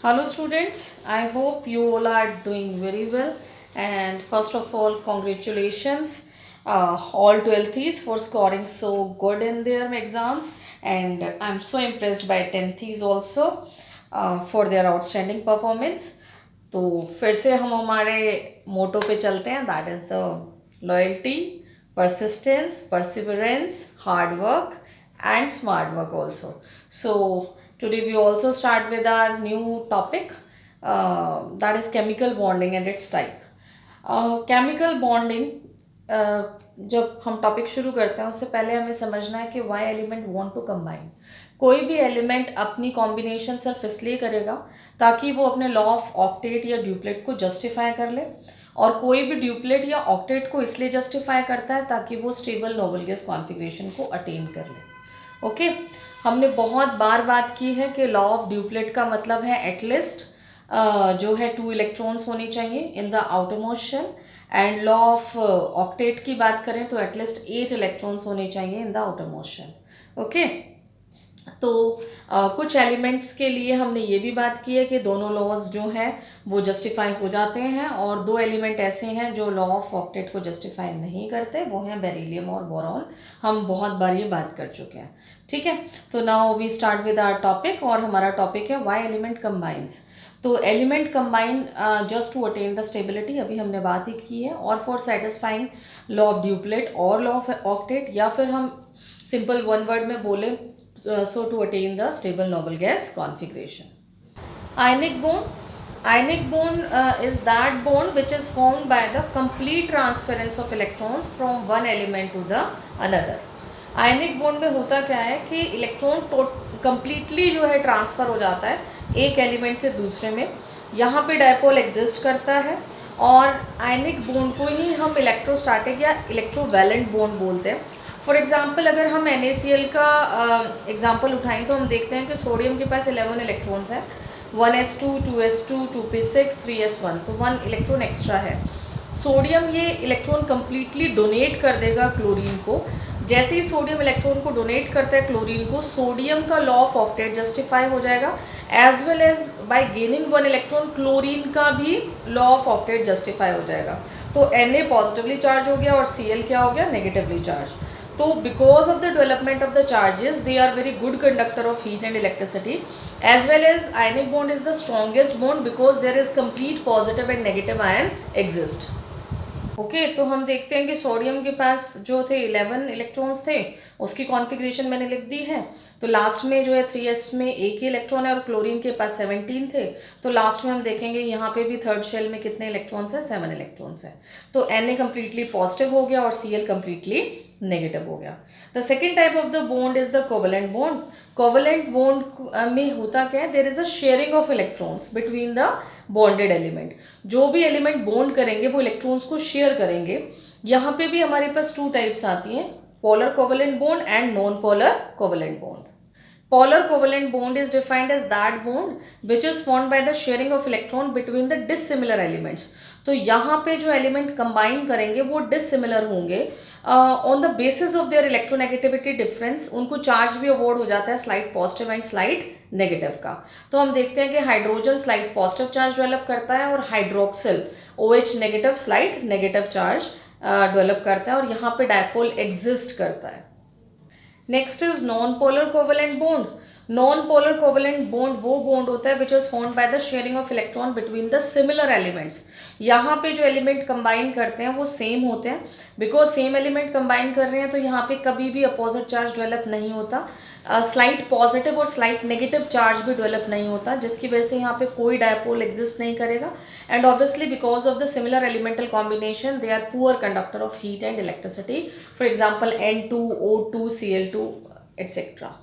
Hello students, I hope you all are doing very well, and first of all congratulations all 12th for scoring so good in their exams, and I'm so impressed by 10th also for their outstanding performance. तो फिर से हम हमारे मोटो पे चलते हैं, that is the loyalty, persistence, perseverance, hard work and smart work also. So today we also start with our new topic, that is chemical bonding and its type. Chemical bonding, जब हम टॉपिक शुरू करते हैं उससे पहले हमें समझना है कि why element want to combine. कोई भी एलिमेंट अपनी कॉम्बिनेशन सिर्फ इसलिए करेगा ताकि वो अपने लॉ ऑफ ऑक्टेट या ड्यूप्लेट को जस्टिफाई कर ले, और कोई भी ड्यूप्लेट या ऑक्टेट को इसलिए जस्टिफाई करता है ताकि वो स्टेबल नोबल गैस कॉन्फ़िगरेशन को अटेन कर ले. ओके, हमने बहुत बार बात की है कि लॉ ऑफ ड्यूप्लेट का मतलब है एटलीस्ट जो है 2 इलेक्ट्रॉन्स होने चाहिए in the outermost shell, and law of octet की बात करें तो एटलीस्ट 8 इलेक्ट्रॉन्स होने चाहिए in the outermost shell. Okay, तो कुछ एलिमेंट्स के लिए हमने ये भी बात की है कि दोनों लॉज जो हैं वो जस्टिफाई हो जाते हैं, और 2 एलिमेंट ऐसे हैं जो लॉ ऑफ ऑक्टेट को जस्टिफाई नहीं करते, वो हैं बेरिलियम और बोरॉन. हम बहुत बार ये बात कर चुके हैं. ठीक है, तो now we start with our topic, और हमारा टॉपिक है वाई एलिमेंट कंबाइंस. तो element combine just to attain the stability, अभी हमने बात ही की है, और for satisfying law of duplet और लॉ ऑफ ऑक्टेट, या फिर हम सिंपल वन वर्ड में बोले so to attain the stable noble gas configuration. Ionic bond is that bond which is formed by the complete transference of electrons from one element to the another. Ionic bond में होता क्या है कि electron completely जो है transfer हो जाता है एक एलिमेंट से दूसरे में. यहाँ पे डायपोल एग्जिस्ट करता है, और आयनिक बॉन्ड को ही हम इलेक्ट्रोस्टैटिक या इलेक्ट्रोवैलेंट बॉन्ड बोलते हैं. फॉर एग्जाम्पल अगर हम NaCl का एग्जाम्पल उठाएं तो हम देखते हैं कि सोडियम के पास 11 इलेक्ट्रॉन्स हैं, 1s2, 2s2, 2p6, 3s1, तो 1 इलेक्ट्रॉन एक्स्ट्रा है. सोडियम ये इलेक्ट्रॉन कम्प्लीटली डोनेट कर देगा क्लोरीन को. जैसे ही सोडियम इलेक्ट्रॉन को डोनेट करता है क्लोरीन को, सोडियम का लॉ ऑफ ऑक्टेट जस्टिफाई हो जाएगा, as well as by gaining 1 electron chlorine का भी लॉ ऑफ ऑक्टेट जस्टिफाई हो जाएगा. तो Na पॉजिटिवली चार्ज हो गया और Cl क्या हो गया, नेगेटिवली चार्ज. तो because of the development of the charges they are very good conductor of heat and electricity, as well as ionic bond is the strongest bond because there is complete positive and negative ion exist. Okay, तो हम देखते हैं कि sodium के पास जो थे 11 electrons थे, उसकी कॉन्फ़िगरेशन मैंने लिख दी है. तो लास्ट में जो है 3s में एक ही इलेक्ट्रॉन है, और क्लोरीन के पास 17 थे. तो लास्ट में हम देखेंगे यहाँ पे भी थर्ड शेल में कितने इलेक्ट्रॉन्स हैं, 7 इलेक्ट्रॉन्स हैं. तो Na कम्प्लीटली पॉजिटिव हो गया और Cl कम्प्लीटली नेगेटिव हो गया. The second type of the bond is the covalent bond. Covalent bond में होता क्या है, there is a sharing of electrons between the bonded element. जो भी एलिमेंट बॉन्ड करेंगे वो इलेक्ट्रॉन्स को शेयर करेंगे. यहाँ पे भी हमारे पास 2 टाइप्स आती हैं, polar covalent bond and non-polar covalent bond. Polar covalent bond is defined as that bond which is formed by the sharing of electron between the dissimilar elements. तो यहाँ पे जो एलिमेंट कंबाइन करेंगे वो डिसिमिलर होंगे on the basis of their electronegativity difference. उनको charge भी award हो जाता है slight positive and slight negative का. तो हम देखते हैं कि hydrogen slight positive charge develop करता है, और hydroxyl OH negative slight negative charge develop करता है, और यहाँ पे डायपोल एग्जिस्ट करता है. Next is non polar covalent bond. Non polar covalent bond वो बॉन्ड होता है which is formed by the sharing of electron between the similar elements. यहाँ पे जो एलिमेंट कंबाइन करते हैं वो सेम होते हैं. बिकॉज सेम एलिमेंट कंबाइन कर रहे हैं तो यहाँ पे कभी भी अपोजिट चार्ज डेवलप नहीं होता, स्लाइट पॉजिटिव और स्लाइट नेगेटिव चार्ज भी डेवलप नहीं होता, जिसकी वजह से यहाँ पे कोई डायपोल एग्जिस्ट नहीं करेगा. And obviously because of the similar elemental combination they are poor conductor of heat and electricity. For example N2, O2, Cl2 etcetera.